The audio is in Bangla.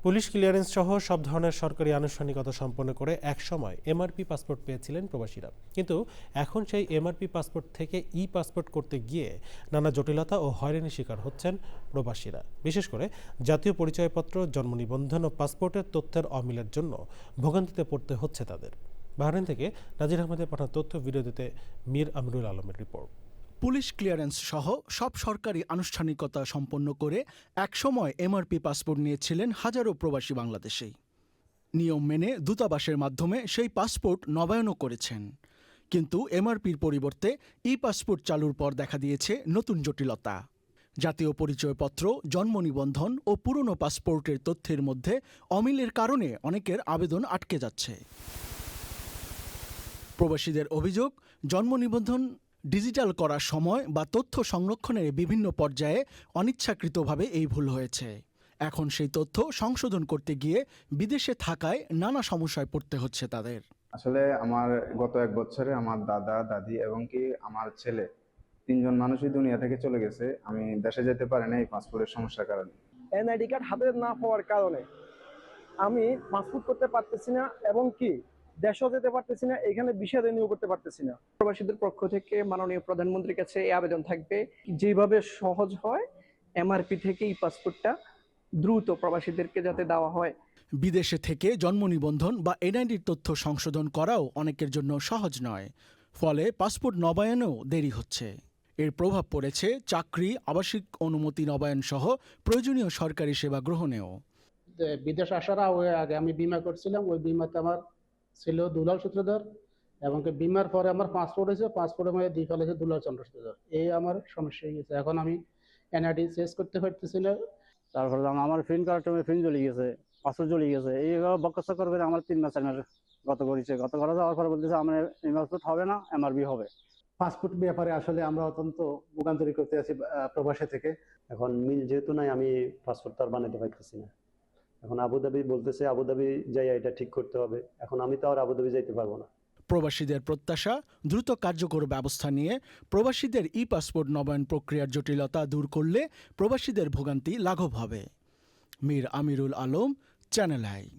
পুলিশ ক্লিয়ারেন্স সহ সব ধরনের সরকারি আনুষ্ঠানিকতা সম্পন্ন করে একসময় এমআরপি পাসপোর্ট পেয়েছিলেন প্রবাসীরা, কিন্তু এখন সেই এমআরপি পাসপোর্ট থেকে ই পাসপোর্ট করতে গিয়ে নানা জটিলতা ও হয়রানির শিকার হচ্ছেন প্রবাসীরা। বিশেষ করে জাতীয় পরিচয়পত্র, জন্ম নিবন্ধন ও পাসপোর্টের তথ্যের অমিলের জন্য ভোগান্তিতে পড়তে হচ্ছে তাদের। বাহরাইন থেকে নাজির আহমেদের পাঠানো তথ্য ভিডিওতে মীর আমিরুল আলমের রিপোর্ট। পুলিশ ক্লিয়ারেন্স সহ সব সরকারি আনুষ্ঠানিকতা সম্পন্ন করে একসময় এমআরপি পাসপোর্ট নিয়েছিলেন হাজারো প্রবাসী বাংলাদেশি। নিয়ম মেনে দূতাবাসের মাধ্যমে সেই পাসপোর্ট নবায়নও করেছেন, কিন্তু এমআরপির পরিবর্তে ই পাসপোর্ট চালুর পর দেখা দিয়েছে নতুন জটিলতা। জাতীয় পরিচয়পত্র, জন্ম নিবন্ধন ও পুরনো পাসপোর্টের তথ্যের মধ্যে অমিলের কারণে অনেকের আবেদন আটকে যাচ্ছে। প্রবাসীদের অভিযোগ, জন্ম নিবন্ধন ডিজিটাল করার সময় বা তথ্য সংরক্ষণের বিভিন্ন পর্যায়ে অনিচ্ছাকৃতভাবে এই ভুল হয়েছে। এখন সেই তথ্য সংশোধন করতে গিয়ে বিদেশে থাকায় নানা সমস্যায় পড়তে হচ্ছে তাদের। আসলে আমার গত 1 বছরে আমার দাদা, দাদি এবং কি আমার ছেলে 3 জন মানুষই দুনিয়া থেকে চলে গেছে। আমি দেশে যেতে পারি না এই পাসপোর্টের সমস্যার কারণে। এনআইডি কার্ড হাতে না পাওয়ার কারণে আমি পাসপোর্ট করতে পারতেছি না এবং কি দেশও যেতে পারতেছি না, এখানে ভিসা রিনিউ করতে পারতেছি না। প্রবাসীদের পক্ষ থেকে মাননীয় প্রধানমন্ত্রীর কাছে এই আবেদন থাকবে, যেভাবে সহজ হয় এমআরপি থেকে এই পাসপোর্টটা দ্রুত প্রবাসীদেরকে যাতে দেওয়া হয়। বিদেশে থেকে জন্ম নিবন্ধন বা এনআইডির তথ্য সংশোধন করাও অনেকের জন্য সহজ নয়, ফলে পাসপোর্ট নবায়নেও দেরি হচ্ছে। এর প্রভাব পড়েছে চাকরি, আবাসিক অনুমতি নবায়ন সহ প্রয়োজনীয় সরকারি সেবা গ্রহণেও। বিদেশ আসার আগে আমি বিমা করছিলাম, ওই বিমাতে আমার ছিল দুলাল সূত্রধর, এবং বিমার পরে আমার পাসপোর্ট হয়েছে, পাসপোর্টের মধ্যে দিয়ে ফেলেছে দুলাল চন্দ্র সূত্রধর। এই আমার সমস্যা হয়ে গেছে। এখন আমি এনআইডি চেঞ্জ করতে পারতেছি না। তারপরে আমার ফিন কার্ডে ফিন জ্বলে গেছে, পাসপোর্ট জ্বলে গেছে। এইভাবে বকসা করে আমার 3 মাস 4 মাস গত করেছে। গত করা যাওয়ার পরে বলতেছে আমার পাসপোর্ট হবে না, এমআরবি হবে। পাসপোর্ট ব্যাপারে আসলে আমরা অত্যন্ত ভোগান্তি করতে আছি প্রবাসী থেকে। এখন মিল যেহেতু নাই, আমি পাসপোর্ট তো আর বানাতে পারতেছি না। এখন আবুধাবি বলতেছে, আবুধাবি যাই এটা ঠিক করতে হবে। এখন আমি তো আর আবুধাবি যাইতে পারবো না। প্রবাসীদের প্রত্যাশা, দ্রুত কার্যকর ব্যবস্থা নিয়ে প্রবাসীদের ই পাসপোর্ট নবায়ন প্রক্রিয়ার জটিলতা দূর করলে প্রবাসীদের ভোগান্তি লাঘব হবে। মীর আমিরুল আলম, চ্যানেল আই।